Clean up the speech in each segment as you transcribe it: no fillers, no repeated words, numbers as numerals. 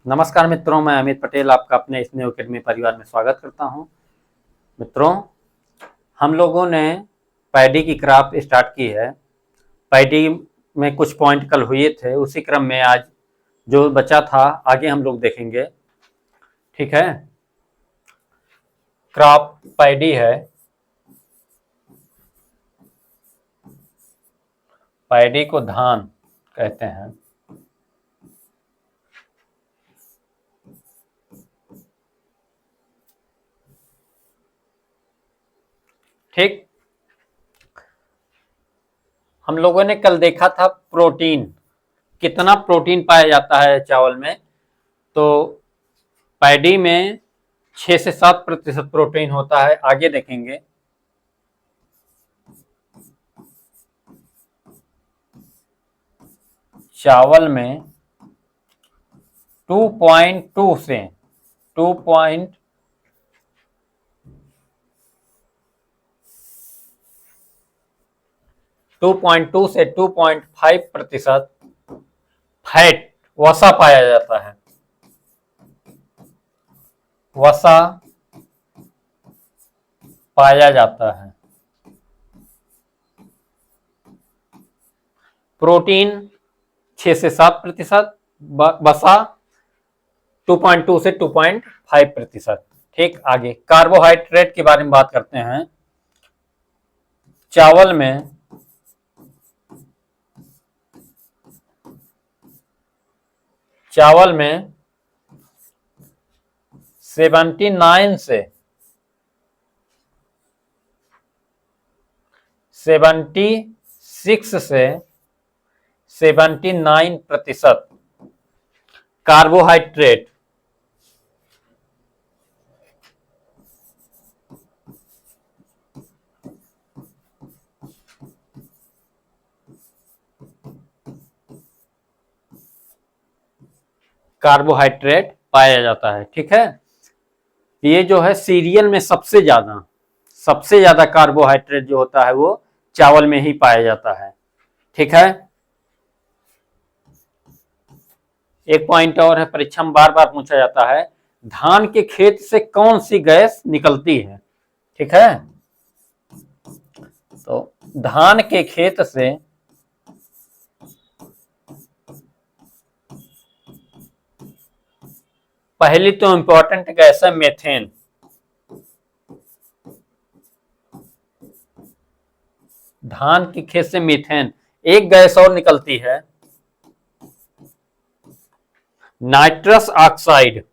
नमस्कार मित्रों, मैं अमित पटेल आपका अपने इस न्यू एकेडमी परिवार में स्वागत करता हूं। मित्रों, हम लोगों ने पैडी की क्राफ्ट स्टार्ट की है। पैडी में कुछ पॉइंट कल हुए थे, उसी क्रम में आज जो बचा था आगे हम लोग देखेंगे। ठीक है, क्राफ्ट पैडी है। पैडी को धान कहते हैं। ठीक, हम लोगों ने कल देखा था प्रोटीन, कितना प्रोटीन पाया जाता है चावल में। तो पैडी में 6 से 7% प्रोटीन होता है, आगे देखेंगे। चावल में 2.2 से 2.5% फैट, वसा पाया जाता है। वसा पाया जाता है। प्रोटीन 6 से 7%, वसा 2.2 से 2.5%। ठीक, आगे कार्बोहाइड्रेट के बारे में बात करते हैं। चावल में चावल में 79 से 76 से 79% कार्बोहाइड्रेट पाया जाता है। ठीक है, ये जो है सीरियल में सबसे ज्यादा कार्बोहाइड्रेट जो होता है वो चावल में ही पाया जाता है। ठीक है, एक पॉइंट और है, परीक्षा में बार बार पूछा जाता है, धान के खेत से कौन सी गैस निकलती है। ठीक है, तो धान के खेत से पहली तो इंपॉर्टेंट गैस है मेथेन। धान के खेत से मीथेन, एक गैस और निकलती है नाइट्रस ऑक्साइड।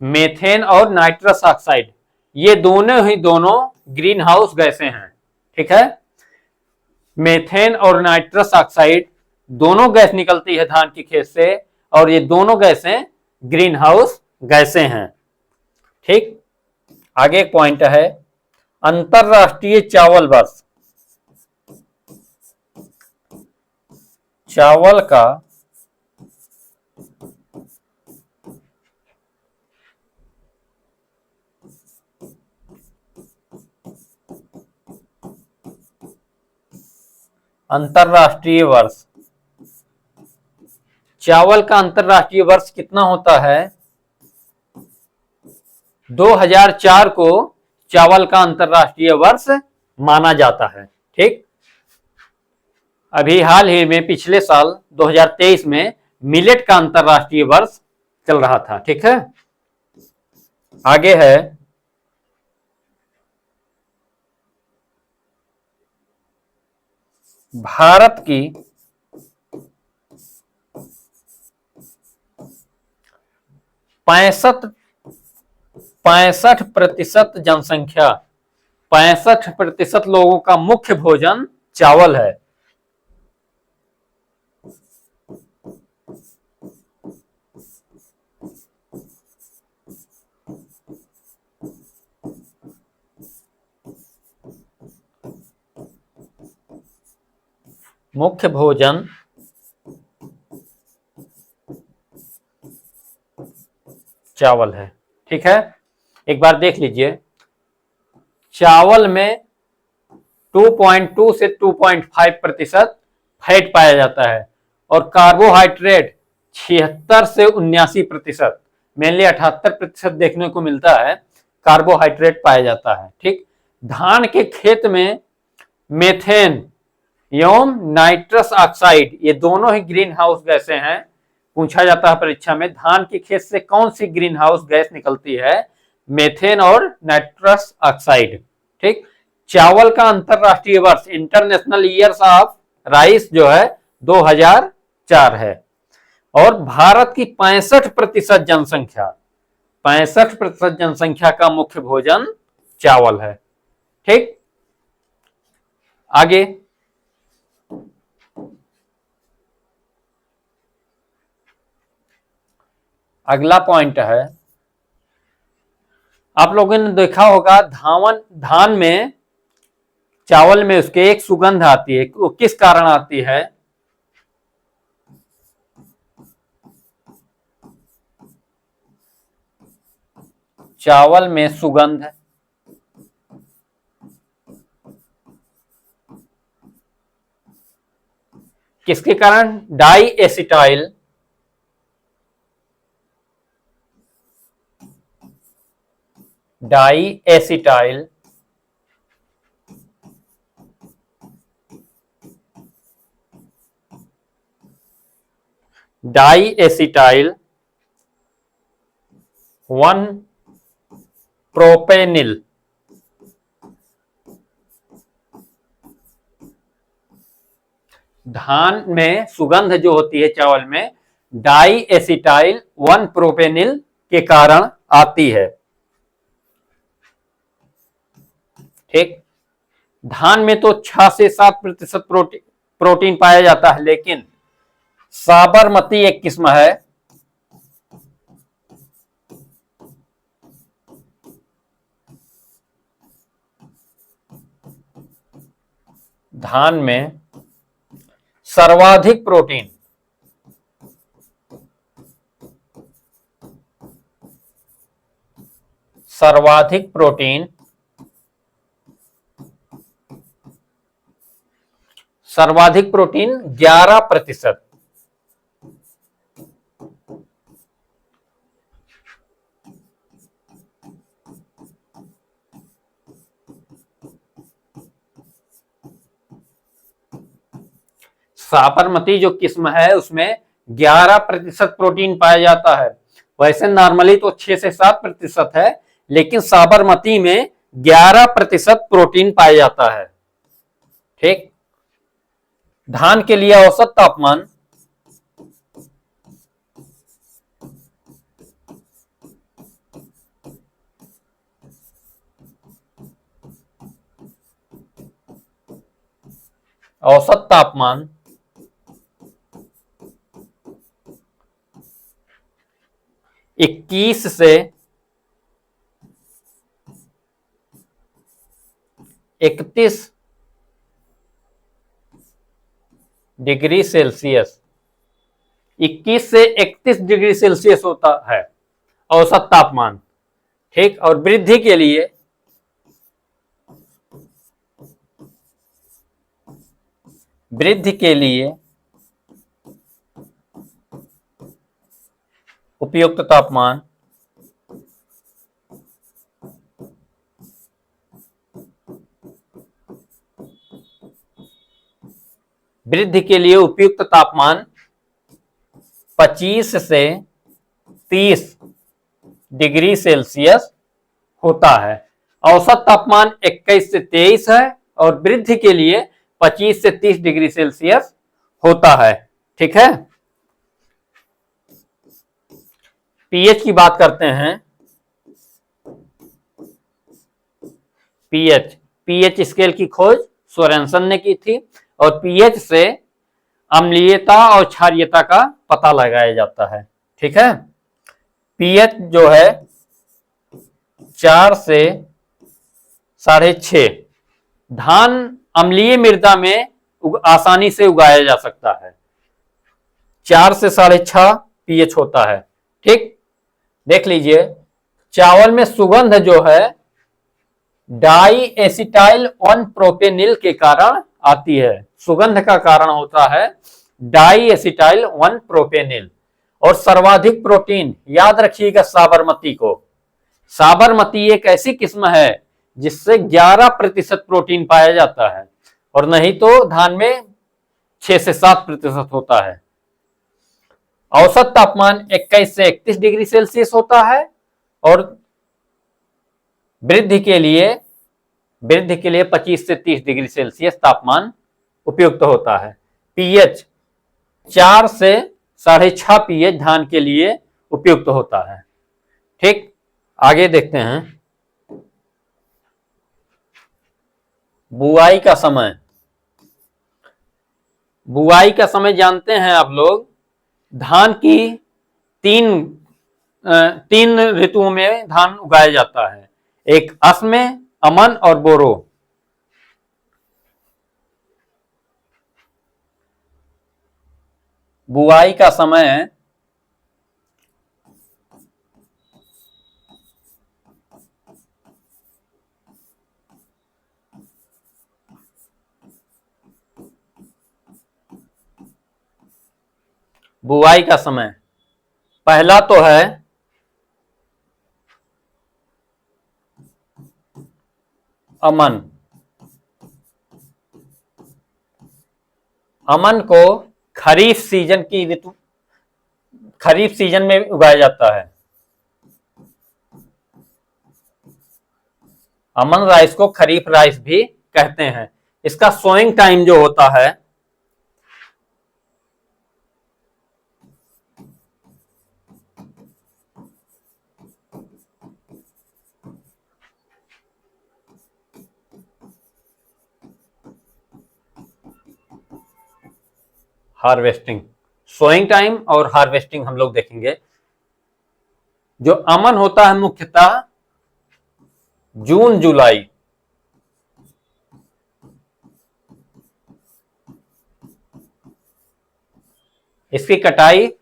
मेथेन और नाइट्रस ऑक्साइड, ये दोनों ग्रीन हाउस गैसें हैं। ठीक है, मेथेन और नाइट्रस ऑक्साइड दोनों गैस निकलती है धान के खेत से, और ये दोनों गैसें ग्रीन हाउस गैसें हैं। ठीक, आगे एक पॉइंट है, अंतरराष्ट्रीय चावल वर्ष। चावल का अंतरराष्ट्रीय वर्ष, चावल का अंतरराष्ट्रीय वर्ष कितना होता है? 2004 को चावल का अंतरराष्ट्रीय वर्ष माना जाता है। ठीक, अभी हाल ही में पिछले साल 2023 में मिलेट का अंतरराष्ट्रीय वर्ष चल रहा था। ठीक है, आगे है भारत की 65% जनसंख्या, 65% लोगों का मुख्य भोजन चावल है। मुख्य भोजन चावल है। ठीक है, एक बार देख लीजिए, चावल में 2.2 से 2.5% फैट पाया जाता है और कार्बोहाइड्रेट 76 से 79%, मेनली 78% देखने को मिलता है कार्बोहाइड्रेट पाया जाता है। ठीक, धान के खेत में मेथेन एवं नाइट्रस ऑक्साइड ये दोनों ही ग्रीन हाउस गैसें हैं। पूछा जाता है परीक्षा में, धान के खेत से कौन सी ग्रीन हाउस गैस निकलती है? मेथेन और नाइट्रस ऑक्साइड। ठीक, चावल का अंतरराष्ट्रीय वर्ष इंटरनेशनल ईयर्स ऑफ राइस जो है 2004 है। और भारत की 65% जनसंख्या, 65% जनसंख्या का मुख्य भोजन चावल है। ठीक, आगे अगला पॉइंट है, आप लोगों ने देखा होगा धान में, चावल में उसके एक सुगंध आती है, वो किस कारण आती है? चावल में सुगंध किसके कारण? Diacetyl, diacetyl diacetyl 1 propenyl धान में सुगंध जो होती है चावल में, डाई एसिटाइल 1 प्रोपेनिल के कारण आती है। ठीक, धान में तो 6 से 7% प्रोटीन पाया जाता है, लेकिन साबरमती एक किस्म है, धान में सर्वाधिक प्रोटीन सर्वाधिक प्रोटीन 11%। साबरमती जो किस्म है उसमें 11% प्रोटीन पाया जाता है। वैसे नॉर्मली तो 6 से 7% है, लेकिन साबरमती में 11% प्रोटीन पाया जाता है। ठीक, धान के लिए औसत तापमान औसत तापमान 21 से 31 डिग्री सेल्सियस, 21 से 31 डिग्री सेल्सियस होता है औसत तापमान। ठीक, और वृद्धि के लिए उपयुक्त तापमान वृद्धि के लिए उपयुक्त तापमान 25 से 30 डिग्री सेल्सियस होता है। औसत तापमान 21 से 23 है और वृद्धि के लिए 25 से 30 डिग्री सेल्सियस होता है। ठीक है, पीएच की बात करते हैं। पीएच स्केल की खोज सोरेनसन ने की थी और पीएच से अम्लीयता और क्षारीयता का पता लगाया जाता है। ठीक है, पीएच जो है 4 से 6.5, धान अम्लीय मृदा में आसानी से उगाया जा सकता है। 4 से 6.5 पीएच होता है। ठीक, देख लीजिए, चावल में सुगंध जो है डाई एसिटाइल 1 प्रोपेनिल के कारण आती है। सुगंध का कारण होता है डाई एसिटाइल 1 प्रोपेनिल। और सर्वाधिक प्रोटीन, याद रखिएगा साबरमती को, साबरमती एक ऐसी किस्म है जिससे 11% प्रोटीन पाया जाता है, और नहीं तो धान में 6 से 7% होता है। औसत तापमान 21 से 31 डिग्री सेल्सियस होता है, और वृद्धि के लिए 25 से 30 डिग्री सेल्सियस तापमान उपयुक्त होता है। पीएच 4 से 6.5 पीएच धान के लिए उपयुक्त होता है। ठीक, आगे देखते हैं। बुआई का समय, बुआई का समय जानते हैं आप लोग, धान की तीन ऋतुओं में धान उगाया जाता है। एक असम, अमन और बोरो। बुआई का समय बुआई का समय पहला तो है अमन। अमन को खरीफ सीजन में उगाया जाता है। अमन राइस को खरीफ राइस भी कहते हैं। इसका सोइंग टाइम जो होता है हार्वेस्टिंग, सोइंग टाइम और हार्वेस्टिंग हम लोग देखेंगे। जो अमन होता है मुख्यतः जून जुलाई, इसकी कटाई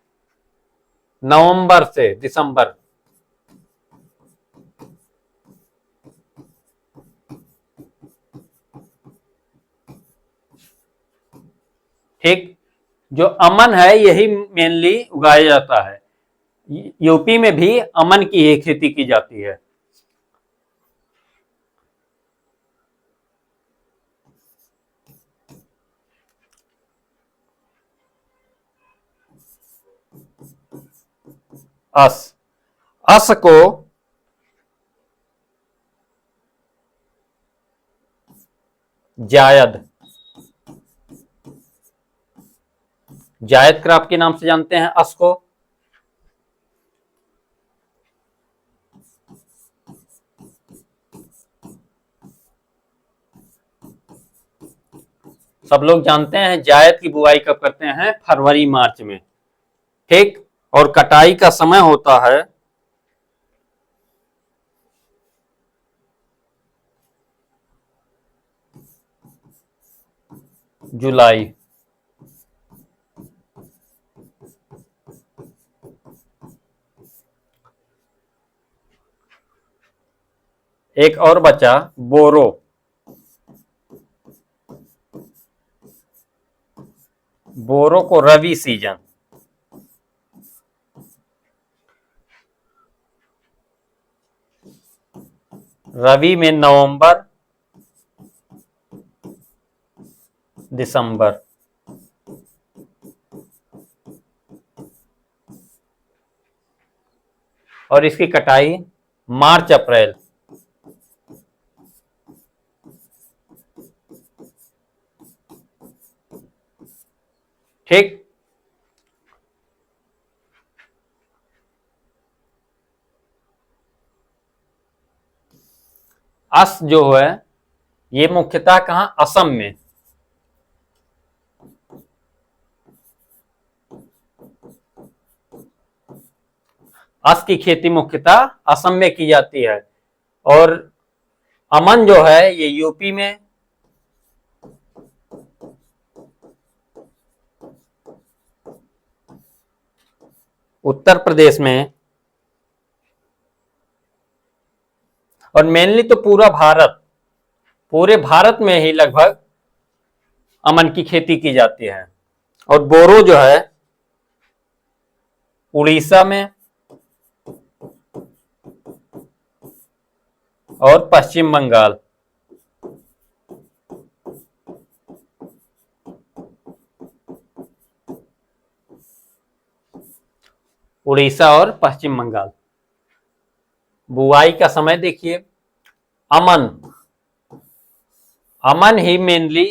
नवंबर से दिसंबर। ठीक, जो अमन है यही मेनली उगाया जाता है। यूपी में भी अमन की ही खेती की जाती है। अस, अस को जायद, जायद क्रॉप के नाम से जानते हैं अस को। सब लोग जानते हैं जायद की बुआई कब करते हैं, फरवरी मार्च में। ठीक, और कटाई का समय होता है जुलाई। एक और बचा बोरो। बोरो को रवि सीजन, रवि में नवंबर दिसंबर। और इसकी कटाई मार्च अप्रैल। ठीक, अस जो है ये मुख्यतः कहां, असम में। अस की खेती मुख्यतः असम में की जाती है, और अमन जो है ये यूपी में, उत्तर प्रदेश में, और मेनली तो पूरे भारत में ही लगभग अमन की खेती की जाती है। और बोरो जो है उड़ीसा में और पश्चिम बंगाल, उड़ीसा और पश्चिम बंगाल। बुआई का समय देखिए, अमन ही मेनली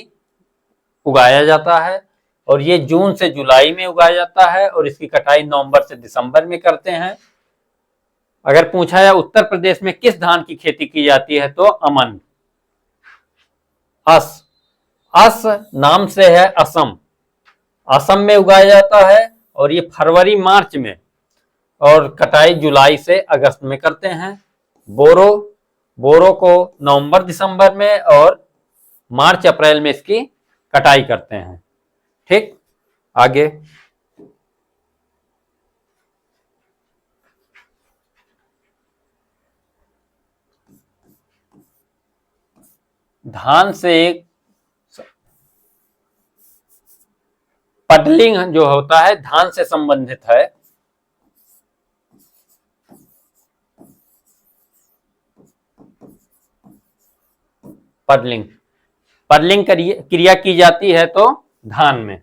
उगाया जाता है और ये जून से जुलाई में उगाया जाता है और इसकी कटाई नवंबर से दिसंबर में करते हैं। अगर पूछा जाए उत्तर प्रदेश में किस धान की खेती की जाती है तो अमन। अस नाम से है असम में उगाया जाता है और ये फरवरी मार्च में और कटाई जुलाई से अगस्त में करते हैं। बोरो को नवंबर दिसंबर में और मार्च अप्रैल में इसकी कटाई करते हैं। ठीक, आगे धान से एक पडलिंग जो होता है धान से संबंधित है। पडलिंग क्रिया की जाती है तो धान में।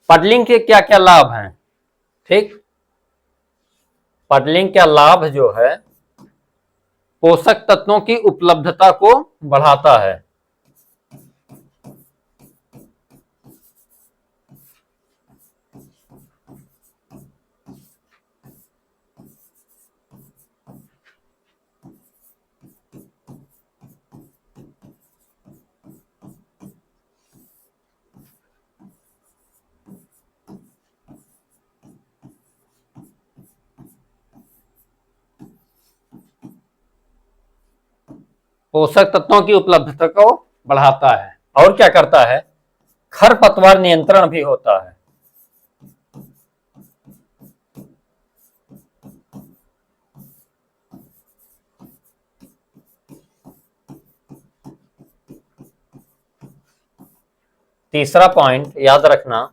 पडलिंग के क्या क्या लाभ हैं? ठीक, पडलिंग का लाभ जो है पोषक तत्वों की उपलब्धता को बढ़ाता है। पोषक तत्वों की उपलब्धता को बढ़ाता है और क्या करता है? खरपतवार नियंत्रण भी होता है। तीसरा पॉइंट याद रखना,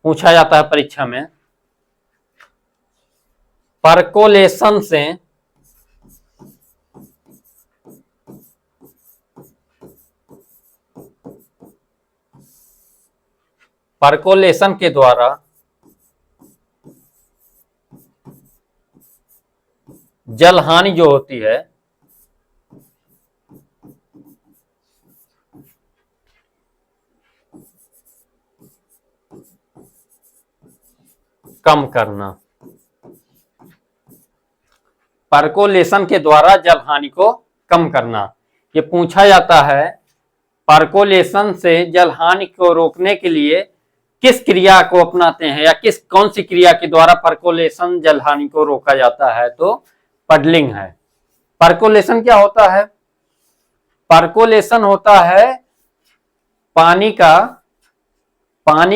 पूछा जाता है परीक्षा में, परकोलेशन से परकोलेशन के द्वारा जल हानि जो होती है कम करना। परकोलेशन के द्वारा जल हानि को कम करना, ये पूछा जाता है। परकोलेशन से जल हानि को रोकने के लिए किस क्रिया को अपनाते हैं या कौन सी क्रिया के द्वारा परकोलेशन जल हानि को रोका जाता है तो पडलिंग है। परकोलेशन क्या होता है? परकोलेशन होता है पानी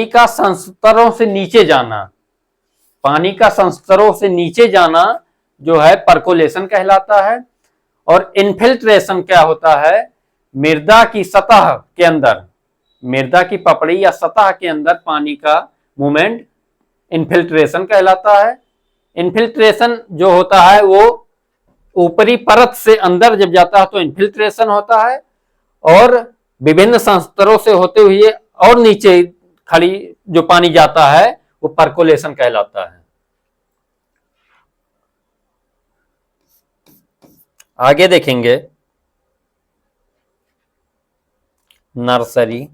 का संस्तरों से नीचे जाना। पानी का संस्तरों से नीचे जाना जो है परकोलेशन कहलाता है। और इन्फिल्ट्रेशन क्या होता है? मृदा की सतह के अंदर, मृदा की पपड़ी या सतह के अंदर पानी का मूवमेंट इन्फिल्ट्रेशन कहलाता है। इन्फिल्ट्रेशन जो होता है वो ऊपरी परत से अंदर जब जाता है तो इन्फिल्ट्रेशन होता है और विभिन्न संस्तरों से होते हुए और नीचे खाली जो पानी जाता है वो परकोलेशन कहलाता है। आगे देखेंगे नर्सरी।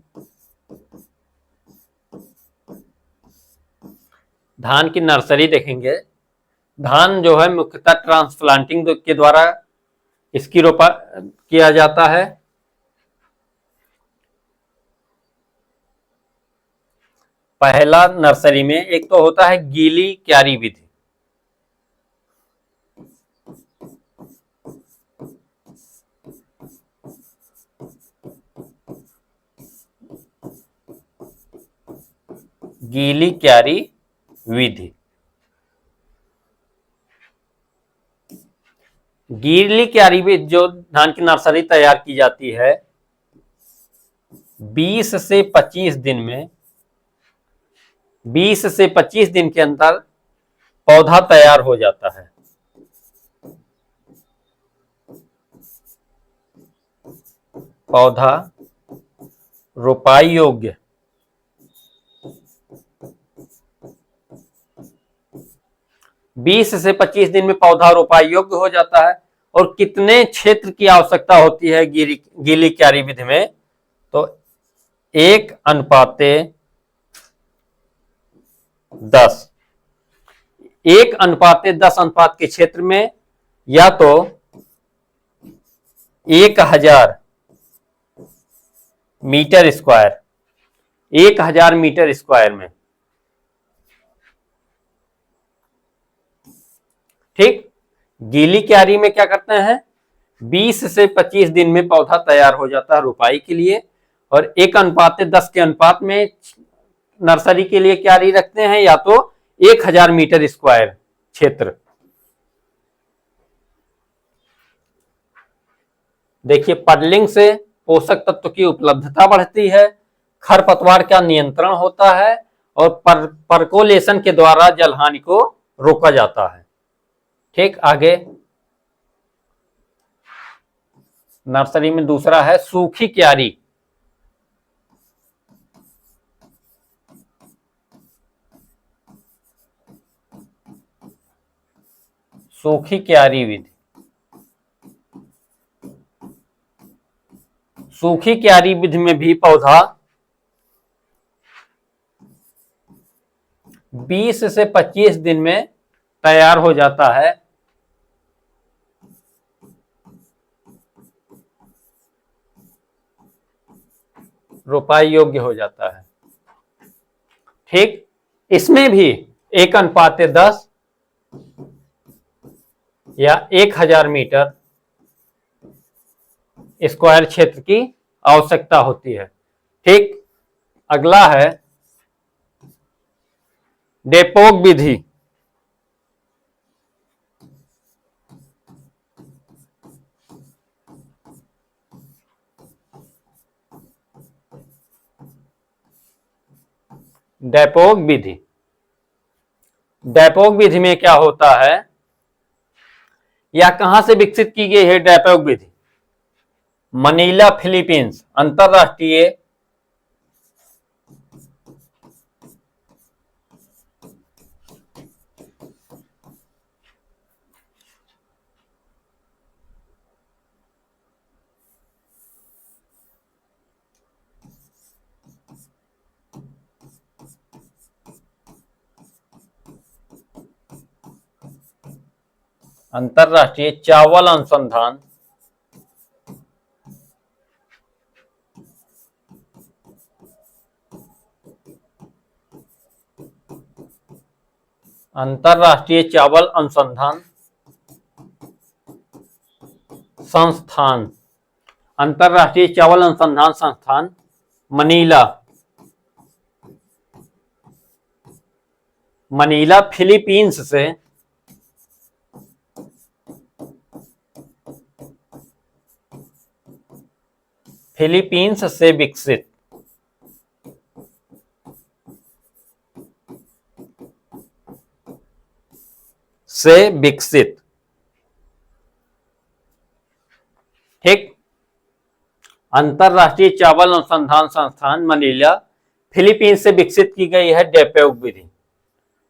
धान की नर्सरी देखेंगे। धान जो है मुख्यतः ट्रांसप्लांटिंग के द्वारा इसकी रोपा किया जाता है। पहला नर्सरी में एक तो होता है गीली क्यारी विधि। गीली क्यारी विधि, गीली क्यारी में जो धान की नर्सरी तैयार की जाती है 20 से 25 दिन में, 20 से 25 दिन के अंदर पौधा तैयार हो जाता है। पौधा रोपाई योग्य। बीस से 25 दिन में पौधा रोपाई योग्य हो जाता है। और कितने क्षेत्र की आवश्यकता होती है गीली क्यारी विधि में? तो 1:10, 1:10 अनुपात के क्षेत्र में, या तो 1000 मीटर स्क्वायर, 1000 मीटर स्क्वायर में, ठीक। गीली क्यारी में क्या करते हैं, 20 से 25 दिन में पौधा तैयार हो जाता है रोपाई के लिए, और 1:10 के अनुपात में नर्सरी के लिए क्यारी रखते हैं, या तो 1000 मीटर स्क्वायर क्षेत्र। देखिए, पडलिंग से पोषक तत्व की उपलब्धता बढ़ती है, खरपतवार का नियंत्रण होता है, और परकोलेशन के द्वारा जलहानि को रोका जाता है। ठीक, आगे नर्सरी में दूसरा है सूखी क्यारी। सूखी क्यारी विधि। सूखी क्यारी विधि में भी पौधा 20 से 25 दिन में तैयार हो जाता है। रोपाई योग्य हो जाता है। ठीक, इसमें भी 1:10 या 1000 मीटर स्क्वायर क्षेत्र की आवश्यकता होती है। ठीक, अगला है डेपोक विधि। डेपोक विधि, डेपोक विधि में क्या होता है, या कहां से विकसित की गई है डेपोक विधि? मनीला, फिलीपींस, अंतरराष्ट्रीय अंतरराष्ट्रीय चावल अनुसंधान अंतरराष्ट्रीय चावल अनुसंधान संस्थान, अंतरराष्ट्रीय चावल अनुसंधान संस्थान मनीला, मनीला फिलीपींस से विकसित ठीक, अंतरराष्ट्रीय चावल अनुसंधान संस्थान मनीला, फिलीपींस से विकसित की गई है डेपोक विधि।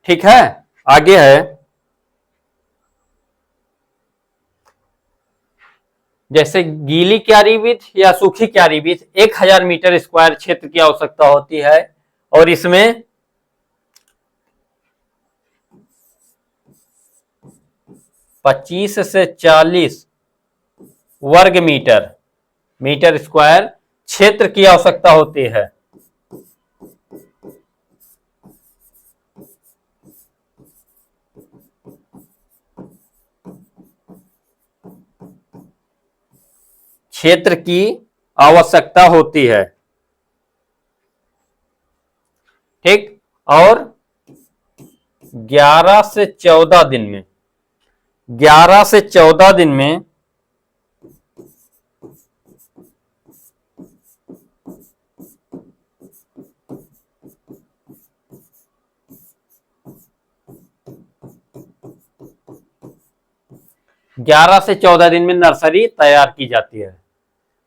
ठीक है, आगे है जैसे गीली क्यारी विधि या सूखी क्यारी विधि, 1000 मीटर स्क्वायर क्षेत्र की आवश्यकता होती है, और इसमें 25 से 40 वर्ग मीटर स्क्वायर क्षेत्र की आवश्यकता होती है। क्षेत्र की आवश्यकता होती है। ठीक, और 11 से 14 दिन में 11 से 14 दिन में 11 से 14 दिन में नर्सरी तैयार की जाती है।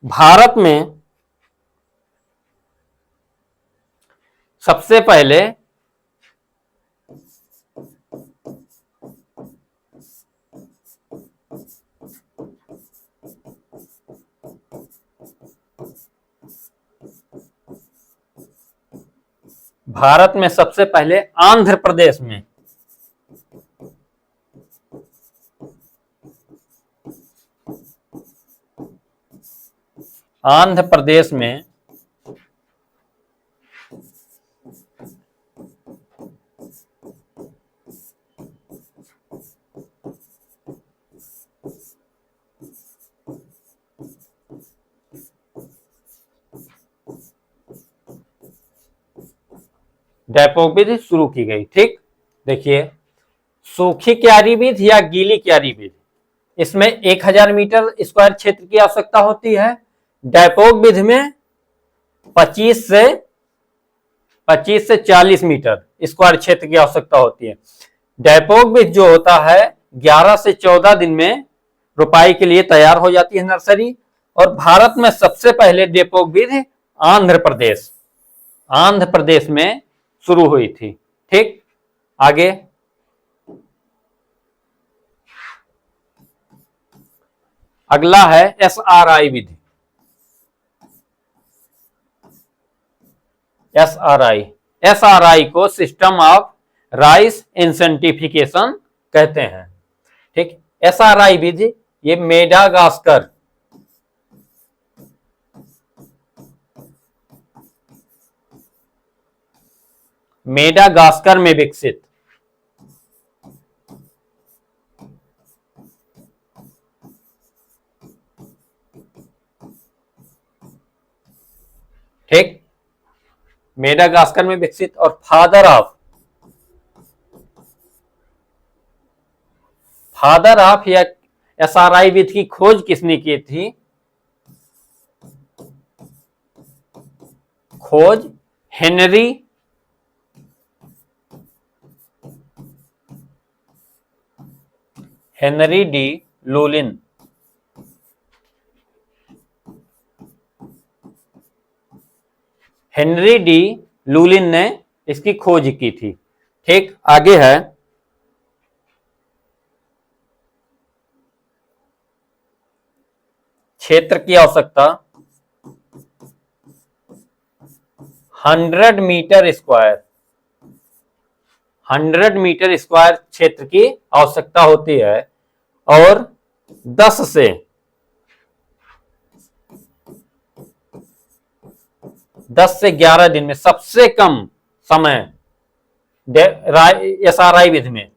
भारत में सबसे पहले आंध्र प्रदेश में डेपोक विधि शुरू की गई। ठीक, देखिए सूखी क्यारी विधि या गीली क्यारी विधि, इसमें 1000 मीटर स्क्वायर क्षेत्र की आवश्यकता होती है। डेपोक विधि में 25 से 40 मीटर स्क्वायर क्षेत्र की आवश्यकता होती है। डेपोक विधि जो होता है 11 से 14 दिन में रोपाई के लिए तैयार हो जाती है नर्सरी। और भारत में सबसे पहले डेपोक विधि आंध्र प्रदेश में शुरू हुई थी। ठीक, आगे अगला है SRI विधि। SRI को सिस्टम ऑफ राइस इंसेंटिफिकेशन कहते हैं। ठीक, SRI विधि ये मेडागास्कर में विकसित ठीक, मेडागास्कर में विकसित और फादर ऑफ या SRI विधि की खोज किसने की थी? खोज हेनरी डी लुलिन। हेनरी डी लुलिन ने इसकी खोज की थी। ठीक, आगे है क्षेत्र की आवश्यकता 100 मीटर स्क्वायर क्षेत्र की आवश्यकता होती है। और 10 से 11 दिन में सबसे कम समय SRI विधि में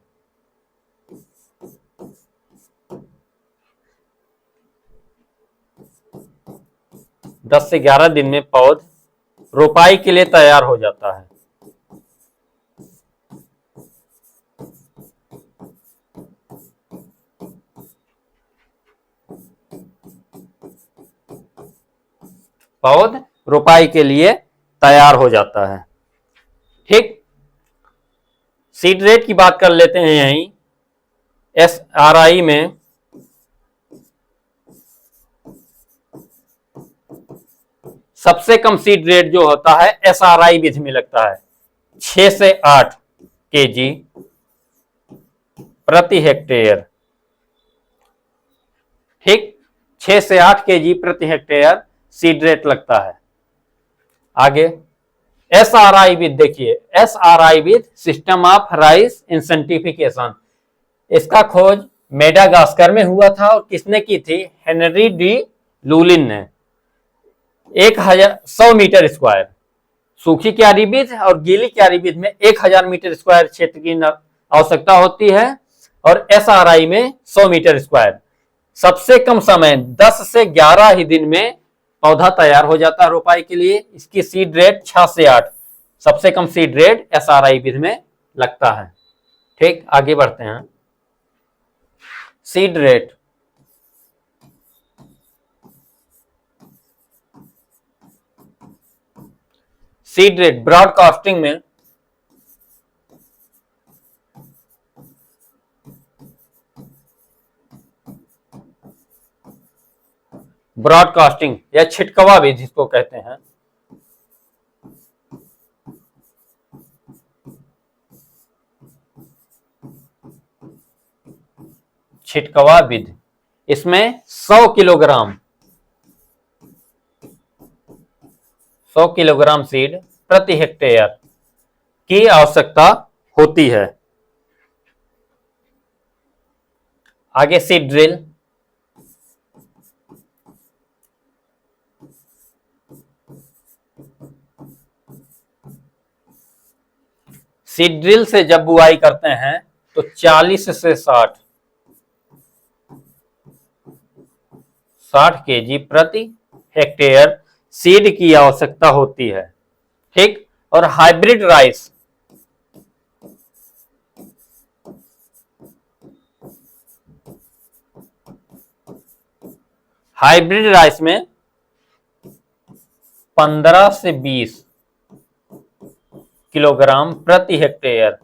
10 से 11 दिन में पौध रोपाई के लिए तैयार हो जाता है। पौध रोपाई के लिए तैयार हो जाता है। ठीक, सीड रेट की बात कर लेते हैं। यहीं SRI में सबसे कम सीड रेट जो होता है SRI विधि में लगता है 6 से 8 केजी प्रति हेक्टेयर। ठीक, 6 से 8 केजी प्रति हेक्टेयर सीड रेट लगता है। आगे SRI विधि देखिए, SRI विधि सिस्टम ऑफ राइस इंसेंटिफिकेशन, इसका खोज मेडागास्कर में हुआ था। और किसने की थी? हेनरी डी लुलिन ने। 100 मीटर स्क्वायर सूखी क्यारी विधि और गीली क्यारी विधि में 1000 मीटर स्क्वायर क्षेत्र की आवश्यकता होती है। और SRI में 100 मीटर स्क्वायर। सबसे कम समय 10 से 11 ही दिन में पौधा तैयार हो जाता है रोपाई के लिए। इसकी सीड रेट 6 से 8, सबसे कम सीड रेट SRI विधि में लगता है। ठीक, आगे बढ़ते हैं। Seed rate, seed rate broadcasting में ब्रॉडकास्टिंग या छिटकवा भी जिसको कहते हैं, छिटकवा विधि, इसमें 100 किलोग्राम सीड प्रति हेक्टेयर की आवश्यकता होती है। आगे सीड ड्रिल, सीड ड्रिल से जब बुआई करते हैं तो 40 से 60 केजी प्रति हेक्टेयर सीड की आवश्यकता होती है। ठीक। और हाइब्रिड राइस, हाइब्रिड राइस में 15 से 20 किलोग्राम प्रति हेक्टेयर,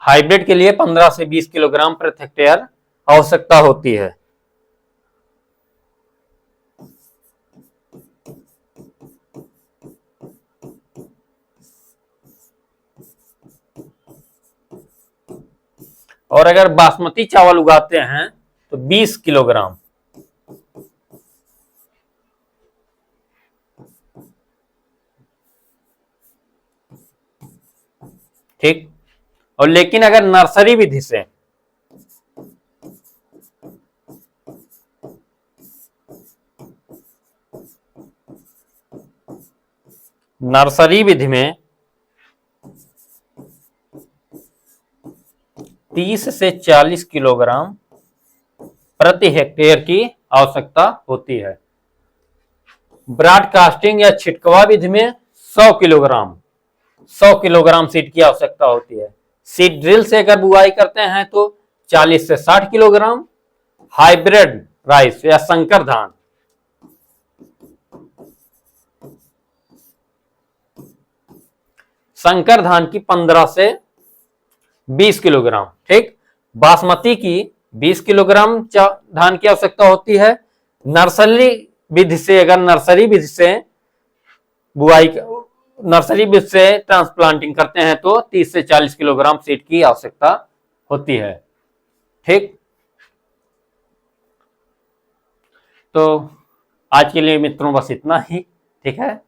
हाइब्रिड के लिए 15 से 20 किलोग्राम प्रति हेक्टेयर आवश्यकता होती है। और अगर बासमती चावल उगाते हैं तो 20 किलोग्राम। ठीक। और लेकिन अगर नर्सरी विधि से, नर्सरी विधि में 30 से 40 किलोग्राम प्रति हेक्टेयर की आवश्यकता होती है। ब्रॉडकास्टिंग या छिटकवा विधि में 100 किलोग्राम सीड की आवश्यकता होती है। सीड ड्रिल से अगर बुआई करते हैं तो 40 से 60 किलोग्राम। हाइब्रिड राइस या संकर धान, संकर धान की 15 से 20 किलोग्राम। ठीक। बासमती की 20 किलोग्राम धान की आवश्यकता होती है। नर्सरी विधि से, अगर नर्सरी विधि से बुआई, नर्सरी विधि से ट्रांसप्लांटिंग करते हैं तो 30 से 40 किलोग्राम सीड की आवश्यकता होती है। ठीक। तो आज के लिए मित्रों बस इतना ही। ठीक है।